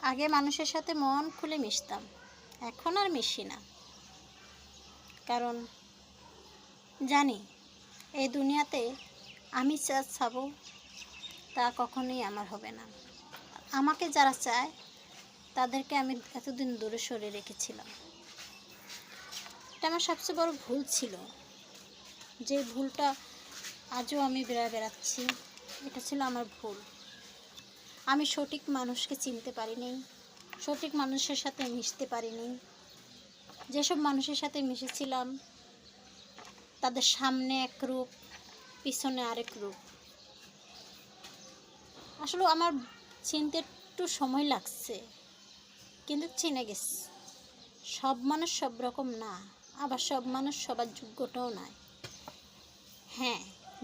আগে মানুষের সাথে মন খুলে মিশতাম, এখন আর মিশি না। কারণ জানি এই দুনিয়াতে আমি যা চাবো তা কখনোই আমার হবে না। আমাকে যারা চায় তাদেরকে আমি এতদিন দূরে সরে রেখেছিলাম। এটা আমার সবচেয়ে বড় ভুল ছিল, যে ভুলটা আজও আমি বেড়াচ্ছি। এটা ছিল আমার ভুল। আমি সঠিক মানুষকে চিনতে পারিনি, সঠিক মানুষের সাথে মিশতে পারিনি। যেসব মানুষের সাথে মিশেছিলাম তাদের সামনে এক রূপ, পিছনে আরেক রূপ। আসলে আমার চিনতে একটু সময় লাগছে, কিন্তু চিনে গেছি। সব মানুষ সব রকম না, আবার সব মানুষ সবার যোগ্যটাও নয়। হ্যাঁ,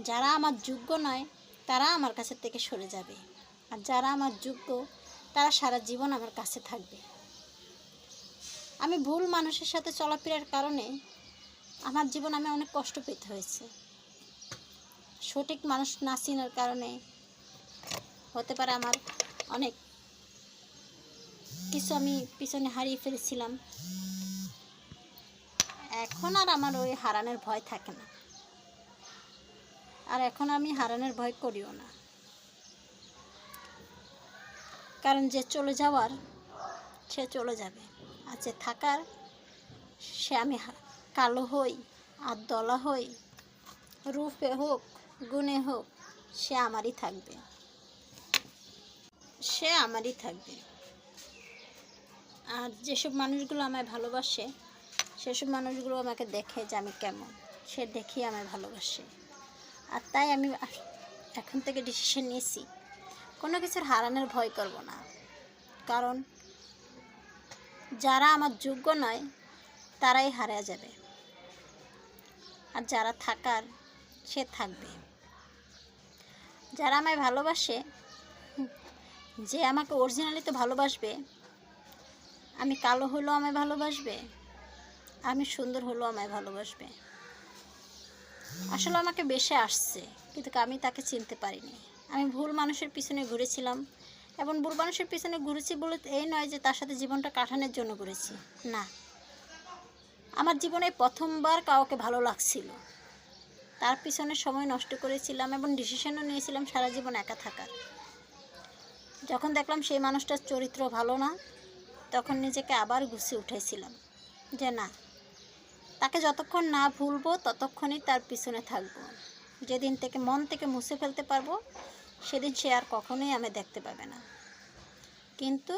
যারা আমার যোগ্য নয় তারা আমার কাছে থেকে সরে যাবে, আর যারা আমার যোগ্য তারা সারা জীবন আমার কাছে থাকবে। আমি ভুল মানুষের সাথে চলাফেরার কারণে আমার জীবন আমি অনেক কষ্ট পেতে হয়েছে। সঠিক মানুষ না চিনার কারণে হতে পারে আমার অনেক কিছু আমি পিছনে হারিয়ে ফেলেছিলাম। এখন আর আমার ওই হারানোর ভয় থাকে না, আর এখন আমি হারানোর ভয় করিও না। কারণ যে চলে যাওয়ার সে চলে যাবে, আর যে থাকার সে আমি কালো হই আর দলা হই, রূপে হোক গুণে হোক, সে আমারই থাকবে, সে আমারই থাকবে। আর যেসব মানুষগুলো আমায় ভালোবাসে সেসব মানুষগুলো আমাকে দেখে যে আমি কেমন, সে দেখেই আমায় ভালোবাসে। আর তাই আমি এখন থেকে ডিসিশন নিয়েছি কোনো কিছুর হারানোর ভয় করব না। কারণ যারা আমার যোগ্য নয় তারাই হারিয়ে যাবে, আর যারা থাকার সে থাকবে। যারা আমায় ভালোবাসে, যে আমাকে অরিজিনালিতে ভালোবাসবে, আমি কালো হলেও আমায় ভালোবাসবে, আমি সুন্দর হলেও আমায় ভালোবাসবে। আসলে আমাকে বেশে আসছে, কিন্তু আমি তাকে চিনতে পারিনি। আমি ভুল মানুষের পিছনে ঘুরেছিলাম, এবং ভুল মানুষের পিছনে ঘুরেছি বলে এই নয় যে তার সাথে জীবনটা কাটানোর জন্য ঘুরেছি, না। আমার জীবনে প্রথমবার কাউকে ভালো লাগছিল, তার পিছনে সময় নষ্ট করেছিলাম এবং ডিসিশনও নিয়েছিলাম সারা জীবন একা থাকার। যখন দেখলাম সেই মানুষটার চরিত্র ভালো না, তখন নিজেকে আবার গুছিয়ে উঠেছিলাম যে না, তাকে যতক্ষণ না ভুলবো ততক্ষণই তার পিছনে থাকবো। যেদিন থেকে মন থেকে মুছে ফেলতে পারবো সেদিন সে আর কখনোই আমি দেখতে পাবে না। কিন্তু